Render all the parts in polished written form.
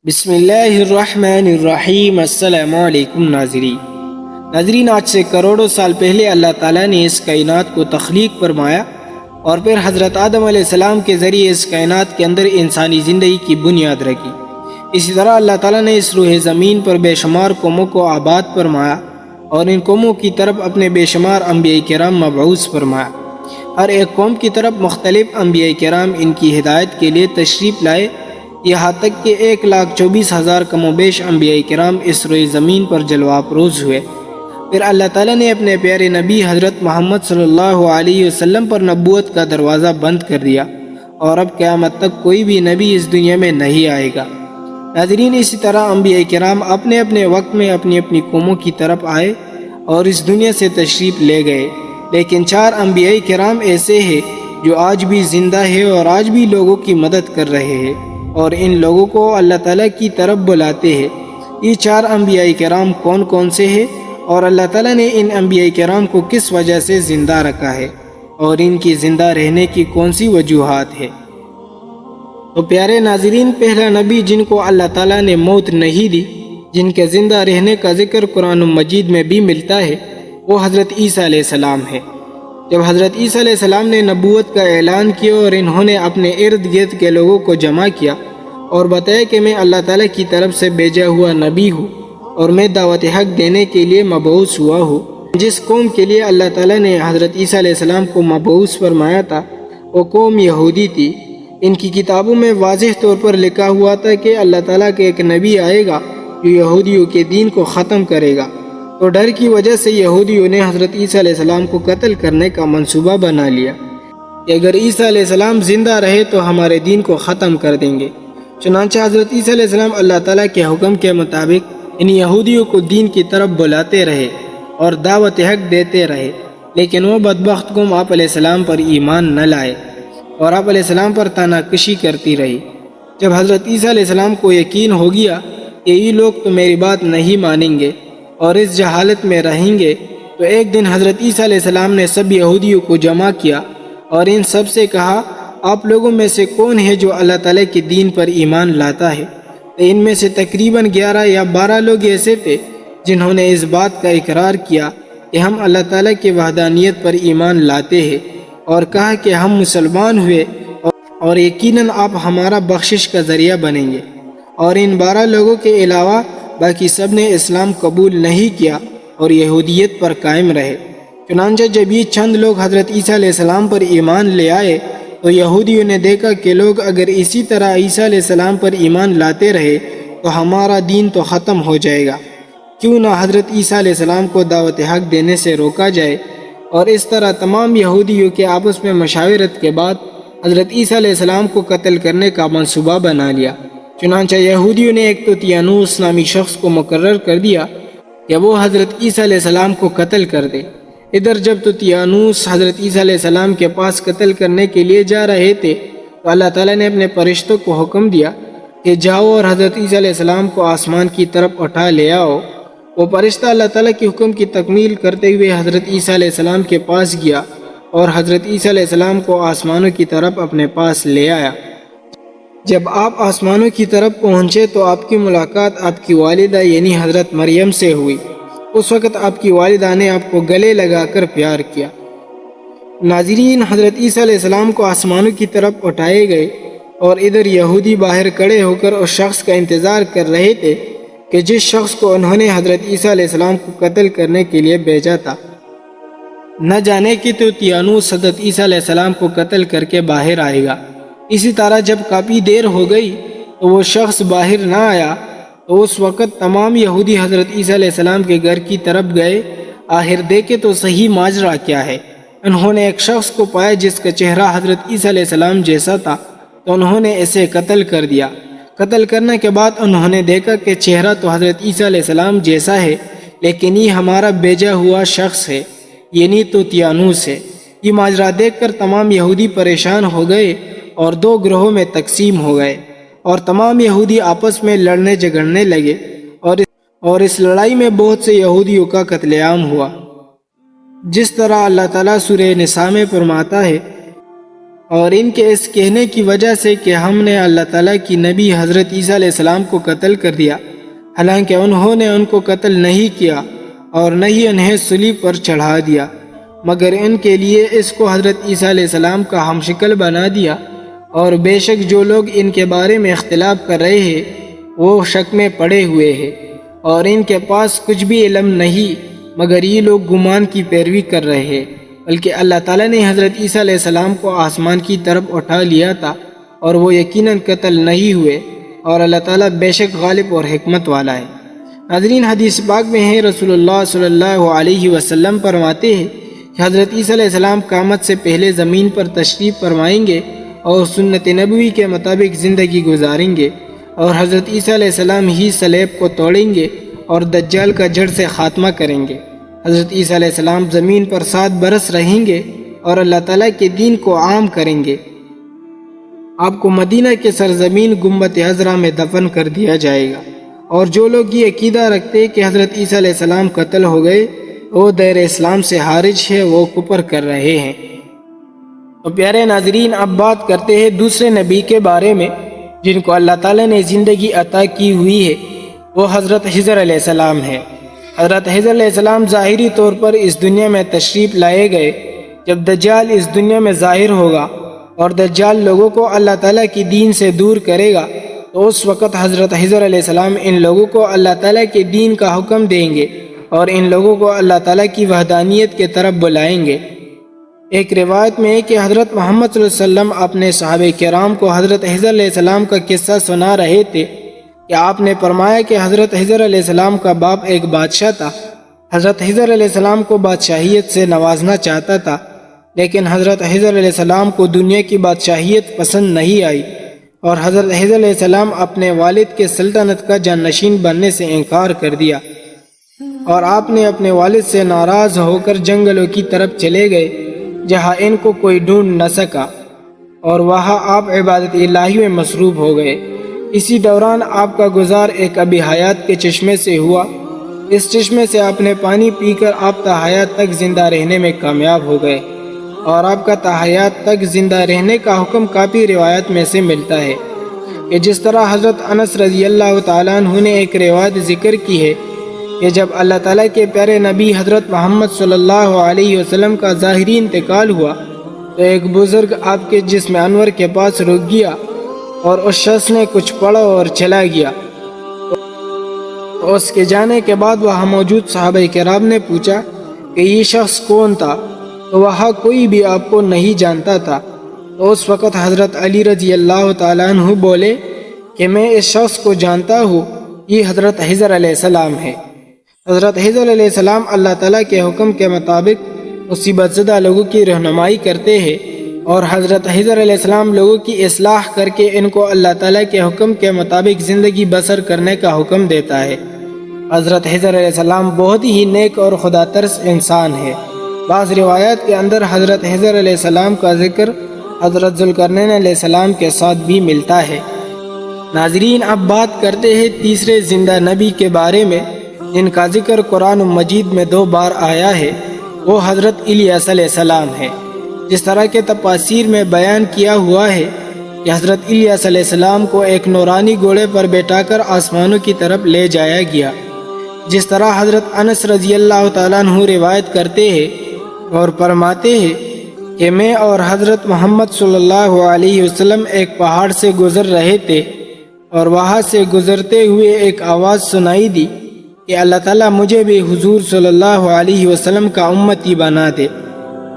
بسم اللہ الرحمن الرحیم۔ السلام علیکم ناظرین، آج سے کروڑوں سال پہلے اللہ تعالیٰ نے اس کائنات کو تخلیق فرمایا اور پھر حضرت آدم علیہ السلام کے ذریعے اس کائنات کے اندر انسانی زندگی کی بنیاد رکھی۔ اسی طرح اللہ تعالیٰ نے اس روح زمین پر بے شمار قوموں کو آباد فرمایا اور ان قوموں کی طرف اپنے بے شمار انبیاء کرام مبعوث فرمایا۔ ہر ایک قوم کی طرف مختلف انبیاء کرام ان کی ہدایت کے لیے تشریف لائے، یہاں تک کہ 1,24,000 کم و بیش انبیاء کرام اس روئے زمین پر جلوہ افروز ہوئے۔ پھر اللہ تعالیٰ نے اپنے پیارے نبی حضرت محمد صلی اللہ علیہ وسلم پر نبوت کا دروازہ بند کر دیا اور اب قیامت تک کوئی بھی نبی اس دنیا میں نہیں آئے گا۔ ناظرین، اسی طرح انبیاء کرام اپنے اپنے وقت میں اپنی اپنی قوموں کی طرف آئے اور اس دنیا سے تشریف لے گئے، لیکن 4 انبیاء کرام ایسے ہیں جو آج بھی زندہ ہے اور آج بھی لوگوں کی مدد کر رہے ہیں اور ان لوگوں کو اللہ تعالیٰ کی طرف بلاتے ہیں۔ یہ 4 انبیاء کرام کون کون سے ہیں اور اللہ تعالیٰ نے ان انبیاء کرام کو کس وجہ سے زندہ رکھا ہے اور ان کی زندہ رہنے کی کون سی وجوہات ہے؟ تو پیارے ناظرین، پہلا نبی جن کو اللہ تعالیٰ نے موت نہیں دی، جن کے زندہ رہنے کا ذکر قرآن مجید میں بھی ملتا ہے، وہ حضرت عیسیٰ علیہ السلام ہے۔ جب حضرت عیسیٰ علیہ السلام نے نبوت کا اعلان کیا اور انہوں نے اپنے ارد گرد کے لوگوں کو جمع کیا اور بتایا کہ میں اللہ تعالیٰ کی طرف سے بھیجا ہوا نبی ہوں اور میں دعوت حق دینے کے لیے مبعوث ہوا ہوں، جس قوم کے لیے اللہ تعالیٰ نے حضرت عیسیٰ علیہ السلام کو مبعوث فرمایا تھا وہ قوم یہودی تھی۔ ان کی کتابوں میں واضح طور پر لکھا ہوا تھا کہ اللہ تعالیٰ کے ایک نبی آئے گا جو یہودیوں کے دین کو ختم کرے گا، تو ڈر کی وجہ سے یہودیوں نے حضرت عیسیٰ علیہ السلام کو قتل کرنے کا منصوبہ بنا لیا کہ اگر عیسیٰ علیہ السلام زندہ رہے تو ہمارے دین کو ختم کر دیں گے۔ چنانچہ حضرت عیسیٰ علیہ السلام اللہ تعالیٰ کے حکم کے مطابق ان یہودیوں کو دین کی طرف بلاتے رہے اور دعوت حق دیتے رہے، لیکن وہ بدبخت قوم آپ علیہ السلام پر ایمان نہ لائے اور آپ علیہ السلام پر طعنہ کشی کرتی رہی۔ جب حضرت عیسیٰ علیہ السلام کو یقین ہو گیا کہ یہ لوگ تو میری بات نہیں مانیں گے اور اس جہالت میں رہیں گے، تو ایک دن حضرت عیسیٰ علیہ السلام نے سب یہودیوں کو جمع کیا اور ان سب سے کہا، آپ لوگوں میں سے کون ہے جو اللہ تعالیٰ کے دین پر ایمان لاتا ہے؟ تو ان میں سے تقریباً 11 یا 12 لوگ ایسے تھے جنہوں نے اس بات کا اقرار کیا کہ ہم اللہ تعالیٰ کی وحدانیت پر ایمان لاتے ہیں، اور کہا کہ ہم مسلمان ہوئے اور یقیناً آپ ہمارا بخشش کا ذریعہ بنیں گے۔ اور ان 12 لوگوں کے علاوہ باقی سب نے اسلام قبول نہیں کیا اور یہودیت پر قائم رہے۔ چنانچہ جب یہ چند لوگ حضرت عیسیٰ علیہ السلام پر ایمان لے آئے تو یہودیوں نے دیکھا کہ لوگ اگر اسی طرح عیسیٰ علیہ السلام پر ایمان لاتے رہے تو ہمارا دین تو ختم ہو جائے گا، کیوں نہ حضرت عیسیٰ علیہ السلام کو دعوت حق دینے سے روکا جائے۔ اور اس طرح تمام یہودیوں کے آپس میں مشاورت کے بعد حضرت عیسیٰ علیہ السلام کو قتل کرنے کا منصوبہ بنا لیا۔ چنانچہ یہودیوں نے ایک طوطیانوس نامی شخص کو مقرر کر دیا کہ وہ حضرت عیسیٰ علیہ السلام کو قتل کر دے۔ ادھر جب طوطیانوس حضرت عیسیٰ علیہ السلام کے پاس قتل کرنے کے لیے جا رہے تھے تو اللہ تعالیٰ نے اپنے فرشتوں کو حکم دیا کہ جاؤ اور حضرت عیسیٰ علیہ السلام کو آسمان کی طرف اٹھا لے آؤ۔ وہ فرشتہ اللہ تعالیٰ کے حکم کی تکمیل کرتے ہوئے حضرت عیسیٰ علیہ السلام کے پاس گیا اور حضرت عیسیٰ علیہ السلام کو آسمانوں کی طرف اپنے پاس لے آیا۔ جب آپ آسمانوں کی طرف پہنچے تو آپ کی ملاقات آپ کی والدہ یعنی حضرت مریم سے ہوئی۔ اس وقت آپ کی والدہ نے آپ کو گلے لگا کر پیار کیا۔ ناظرین، حضرت عیسیٰ علیہ السلام کو آسمانوں کی طرف اٹھائے گئے اور ادھر یہودی باہر کھڑے ہو کر اس شخص کا انتظار کر رہے تھے کہ جس شخص کو انہوں نے حضرت عیسیٰ علیہ السلام کو قتل کرنے کے لیے بھیجا تھا۔ نہ جانے کہ طوطیانوس حضرت عیسیٰ علیہ السلام کو قتل کر کے باہر آئے گا۔ اسی طرح جب کافی دیر ہو گئی تو وہ شخص باہر نہ آیا تو اس وقت تمام یہودی حضرت عیسیٰ علیہ السلام کے گھر کی طرف گئے۔ آخر دیکھے تو صحیح ماجرا کیا ہے۔ انہوں نے ایک شخص کو پایا جس کا چہرہ حضرت عیسیٰ علیہ السلام جیسا تھا، تو انہوں نے اسے قتل کر دیا۔ قتل کرنے کے بعد انہوں نے دیکھا کہ چہرہ تو حضرت عیسیٰ علیہ السلام جیسا ہے، لیکن یہ ہمارا بھیجا ہوا شخص ہے، یعنی طوطیانوس ہے۔ یہ ماجرا دیکھ کر تمام یہودی پریشان ہو گئے اور 2 گروہوں میں تقسیم ہو گئے اور تمام یہودی آپس میں لڑنے جھگڑنے لگے اور اس لڑائی میں بہت سے یہودیوں کا قتل عام ہوا۔ جس طرح اللہ تعالیٰ سورہ نساء میں فرماتا ہے، اور ان کے اس کہنے کی وجہ سے کہ ہم نے اللہ تعالیٰ کی نبی حضرت عیسیٰ علیہ السلام کو قتل کر دیا، حالانکہ انہوں نے ان کو قتل نہیں کیا اور نہ ہی انہیں صلیب پر چڑھا دیا، مگر ان کے لیے اس کو حضرت عیسیٰ علیہ السلام کا ہمشکل بنا دیا۔ اور بے شک جو لوگ ان کے بارے میں اختلاف کر رہے ہیں وہ شک میں پڑے ہوئے ہیں، اور ان کے پاس کچھ بھی علم نہیں، مگر یہ لوگ گمان کی پیروی کر رہے ہیں۔ بلکہ اللہ تعالیٰ نے حضرت عیسیٰ علیہ السلام کو آسمان کی طرف اٹھا لیا تھا اور وہ یقیناً قتل نہیں ہوئے، اور اللہ تعالیٰ بے شک غالب اور حکمت والا ہے۔ ناظرین، حدیث پاک میں ہے رسول اللہ صلی اللہ علیہ وسلم فرماتے ہیں کہ حضرت عیسیٰ علیہ السلام قیامت سے پہلے زمین پر تشریف فرمائیں گے اور سنت نبوی کے مطابق زندگی گزاریں گے، اور حضرت عیسیٰ علیہ السلام ہی صلیب کو توڑیں گے اور دجال کا جڑ سے خاتمہ کریں گے۔ حضرت عیسیٰ علیہ السلام زمین پر 7 برس رہیں گے اور اللہ تعالیٰ کے دین کو عام کریں گے۔ آپ کو مدینہ کے سرزمین گنبد عذرا میں دفن کر دیا جائے گا، اور جو لوگ یہ عقیدہ رکھتے کہ حضرت عیسیٰ علیہ السلام قتل ہو گئے وہ دیر اسلام سے خارج ہے، وہ کفر کر رہے ہیں۔ تو پیارے ناظرین، اب بات کرتے ہیں دوسرے نبی کے بارے میں جن کو اللہ تعالیٰ نے زندگی عطا کی ہوئی ہے، وہ حضرت خضر علیہ السلام ہے۔ حضرت خضر علیہ السلام ظاہری طور پر اس دنیا میں تشریف لائے گئے جب دجال اس دنیا میں ظاہر ہوگا اور دجال لوگوں کو اللہ تعالیٰ کی دین سے دور کرے گا، تو اس وقت حضرت خضر علیہ السلام ان لوگوں کو اللہ تعالیٰ کے دین کا حکم دیں گے اور ان لوگوں کو اللہ تعالیٰ کی وحدانیت کے طرف بلائیں گے۔ ایک روایت میں ہے کہ حضرت محمد صلی اللہ علیہ وسلم اپنے صحابہ کرام کو حضرت خضر علیہ السلام کا قصہ سنا رہے تھے کہ آپ نے فرمایا کہ حضرت خضر علیہ السلام کا باپ ایک بادشاہ تھا۔ حضرت خضر علیہ السلام کو بادشاہیت سے نوازنا چاہتا تھا، لیکن حضرت خضر علیہ السلام کو دنیا کی بادشاہیت پسند نہیں آئی، اور حضرت خضر علیہ السلام اپنے والد کے سلطنت کا جانشین بننے سے انکار کر دیا، اور آپ نے اپنے والد سے ناراض ہو کر جنگلوں کی طرف چلے گئے جہاں ان کو کوئی ڈھونڈ نہ سکا، اور وہاں آپ عبادت الہی میں مصروف ہو گئے۔ اسی دوران آپ کا گزار ایک ابی حیات کے چشمے سے ہوا۔ اس چشمے سے آپ نے پانی پی کر آپ تا حیات تک زندہ رہنے میں کامیاب ہو گئے، اور آپ کا تا حیات تک زندہ رہنے کا حکم کافی روایت میں سے ملتا ہے کہ جس طرح حضرت انس رضی اللہ تعالیٰ عنہ نے ایک روایت ذکر کی ہے کہ جب اللہ تعالیٰ کے پیارے نبی حضرت محمد صلی اللہ علیہ وسلم کا ظاہری انتقال ہوا تو ایک بزرگ آپ کے جسم انور کے پاس رک گیا اور اس شخص نے کچھ پڑھا اور چلا گیا۔ اس کے جانے کے بعد وہاں موجود صحابہ کرام نے پوچھا کہ یہ شخص کون تھا، تو وہاں کوئی بھی آپ کو نہیں جانتا تھا۔ تو اس وقت حضرت علی رضی اللہ تعالیٰ عنہ بولے کہ میں اس شخص کو جانتا ہوں، یہ حضرت خضر علیہ السلام ہے۔ حضرت خضر علیہ السلام اللہ تعالیٰ کے حکم کے مطابق مصیبت زدہ لوگوں کی رہنمائی کرتے ہیں، اور حضرت خضر علیہ السلام لوگوں کی اصلاح کر کے ان کو اللہ تعالیٰ کے حکم کے مطابق زندگی بسر کرنے کا حکم دیتا ہے۔ حضرت خضر علیہ السلام بہت ہی نیک اور خدا ترس انسان ہے۔ بعض روایات کے اندر حضرت خضر علیہ السلام کا ذکر حضرت ذوالقرنین علیہ السلام کے ساتھ بھی ملتا ہے۔ ناظرین، اب بات کرتے ہیں تیسرے زندہ نبی کے بارے میں جن کا ذکر قرآن مجید میں 2 بار آیا ہے، وہ حضرت الیاس علیہ السلام ہے۔ جس طرح کے تفاسیر میں بیان کیا ہوا ہے کہ حضرت الیاس علیہ السلام کو ایک نورانی گھوڑے پر بیٹھا کر آسمانوں کی طرف لے جایا گیا، جس طرح حضرت انس رضی اللہ تعالیٰ عنہ روایت کرتے ہیں اور فرماتے ہیں کہ میں اور حضرت محمد صلی اللہ علیہ وسلم ایک پہاڑ سے گزر رہے تھے، اور وہاں سے گزرتے ہوئے ایک آواز سنائی دی کہ اللہ تعالیٰ مجھے بھی حضور صلی اللہ علیہ وسلم کا امتی بنا دے۔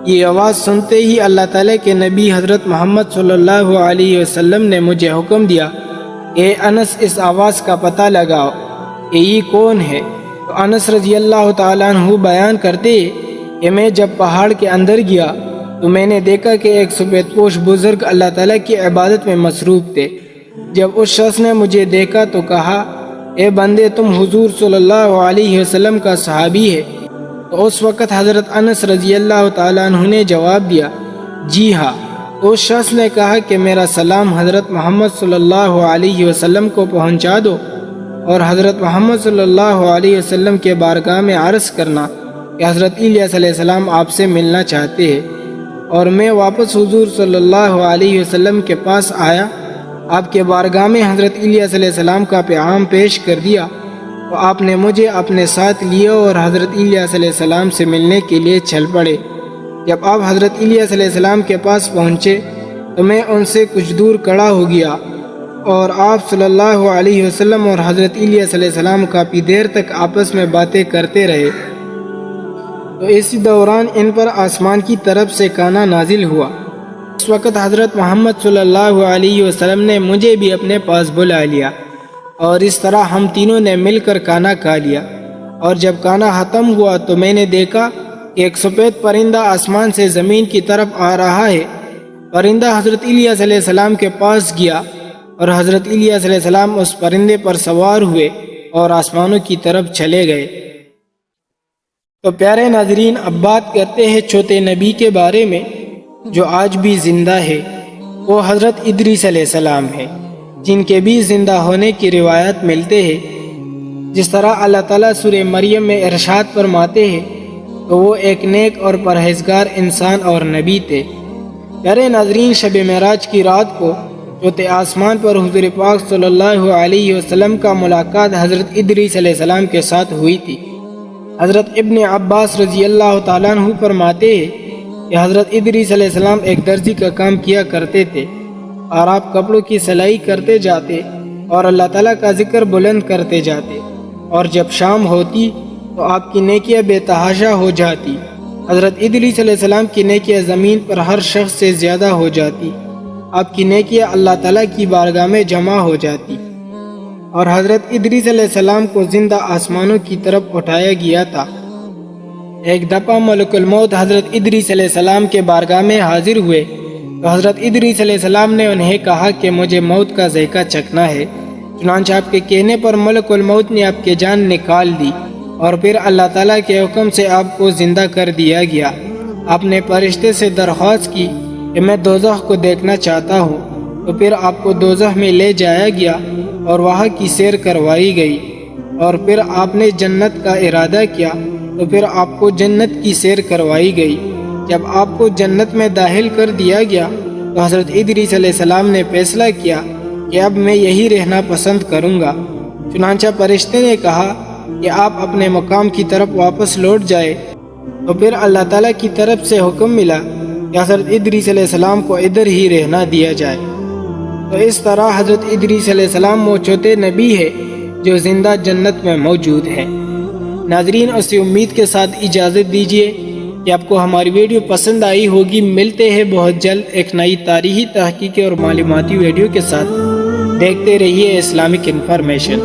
یہ آواز سنتے ہی اللہ تعالیٰ کے نبی حضرت محمد صلی اللہ علیہ وسلم نے مجھے حکم دیا، اے انس، اس آواز کا پتہ لگاؤ کہ یہ کون ہے۔ تو انس رضی اللہ تعالیٰ عنہ بیان کرتے کہ میں جب پہاڑ کے اندر گیا تو میں نے دیکھا کہ ایک سفید پوش بزرگ اللہ تعالیٰ کی عبادت میں مصروف تھے۔ جب اس شخص نے مجھے دیکھا تو کہا، اے بندے، تم حضور صلی اللہ علیہ وسلم کا صحابی ہے؟ تو اس وقت حضرت انس رضی اللہ تعالیٰ عنہ نے جواب دیا، جی ہاں۔ تو اس شخص نے کہا کہ میرا سلام حضرت محمد صلی اللہ علیہ وسلم کو پہنچا دو، اور حضرت محمد صلی اللہ علیہ وسلم کے بارگاہ میں عرض کرنا کہ حضرت الیاس علیہ السلام آپ سے ملنا چاہتے ہیں۔ اور میں واپس حضور صلی اللہ علیہ وسلم کے پاس آیا۔ آپ کے بارگاہ میں حضرت الیاس علیہ السلام کا پیغام پیش کر دیا تو آپ نے مجھے اپنے ساتھ لیا اور حضرت الیاس علیہ السلام سے ملنے کے لیے چل پڑے۔ جب آپ حضرت الیاس علیہ السلام کے پاس پہنچے تو میں ان سے کچھ دور کھڑا ہو گیا اور آپ صلی اللہ علیہ وسلم اور حضرت الیاس علیہ السلام کافی دیر تک آپس میں باتیں کرتے رہے۔ تو اسی دوران ان پر آسمان کی طرف سے کانا نازل ہوا۔ اس وقت حضرت محمد صلی اللہ علیہ وسلم نے مجھے بھی اپنے پاس بلا لیا اور اس طرح ہم تینوں نے مل کر کانا کھا لیا۔ اور جب کانا ختم ہوا تو میں نے دیکھا کہ ایک سفید پرندہ آسمان سے زمین کی طرف آ رہا ہے۔ پرندہ حضرت الیاس علیہ السلام کے پاس گیا اور حضرت الیاس علیہ السلام اس پرندے پر سوار ہوئے اور آسمانوں کی طرف چلے گئے۔ تو پیارے ناظرین، اب بات کرتے ہیں چھوٹے نبی کے بارے میں جو آج بھی زندہ ہے۔ وہ حضرت ادریس علیہ السلام ہے، جن کے بھی زندہ ہونے کی روایت ملتے ہیں۔ جس طرح اللہ تعالیٰ سورہ مریم میں ارشاد فرماتے ہیں تو وہ ایک نیک اور پرہیزگار انسان اور نبی تھے۔ پیارے ناظرین، شب معراج کی رات کو چوتھے آسمان پر حضور پاک صلی اللہ علیہ وسلم کا ملاقات حضرت ادریس علیہ السلام کے ساتھ ہوئی تھی۔ حضرت ابن عباس رضی اللہ تعالیٰ عنہ فرماتے ہیں کہ حضرت ادریس علیہ السلام ایک درزی کا کام کیا کرتے تھے اور آپ کپڑوں کی سلائی کرتے جاتے اور اللہ تعالیٰ کا ذکر بلند کرتے جاتے، اور جب شام ہوتی تو آپ کی نیکیاں بے تحاشا ہو جاتی۔ حضرت ادریس علیہ السلام کی نیکیاں زمین پر ہر شخص سے زیادہ ہو جاتی۔ آپ کی نیکیاں اللہ تعالیٰ کی بارگاہ میں جمع ہو جاتی، اور حضرت ادریس علیہ السلام کو زندہ آسمانوں کی طرف اٹھایا گیا تھا۔ ایک دفعہ ملک الموت حضرت ادریس علیہ السلام کے بارگاہ میں حاضر ہوئے تو حضرت ادریس علیہ السلام نے انہیں کہا کہ مجھے موت کا ذائقہ چکھنا ہے۔ چنانچہ آپ کے کہنے پر ملک الموت نے آپ کی جان نکال دی اور پھر اللہ تعالیٰ کے حکم سے آپ کو زندہ کر دیا گیا۔ آپ نے فرشتے سے درخواست کی کہ میں دوزخ کو دیکھنا چاہتا ہوں، تو پھر آپ کو دوزخ میں لے جایا گیا اور وہاں کی سیر کروائی گئی، اور پھر آپ نے جنت کا ارادہ کیا تو پھر آپ کو جنت کی سیر کروائی گئی۔ جب آپ کو جنت میں داخل کر دیا گیا تو حضرت ادریس علیہ السلام نے فیصلہ کیا کہ اب میں یہی رہنا پسند کروں گا۔ چنانچہ فرشتے نے کہا کہ آپ اپنے مقام کی طرف واپس لوٹ جائے، تو پھر اللہ تعالیٰ کی طرف سے حکم ملا کہ حضرت ادریس علیہ السلام کو ادھر ہی رہنا دیا جائے۔ تو اس طرح حضرت ادریس علیہ السلام وہ چھوٹے نبی ہے جو زندہ جنت میں موجود ہے۔ ناظرین، اسی امید کے ساتھ اجازت دیجیے کہ آپ کو ہماری ویڈیو پسند آئی ہوگی۔ ملتے ہیں بہت جلد ایک نئی تاریخی تحقیقی اور معلوماتی ویڈیو کے ساتھ۔ دیکھتے رہیے اسلامک انفارمیشن۔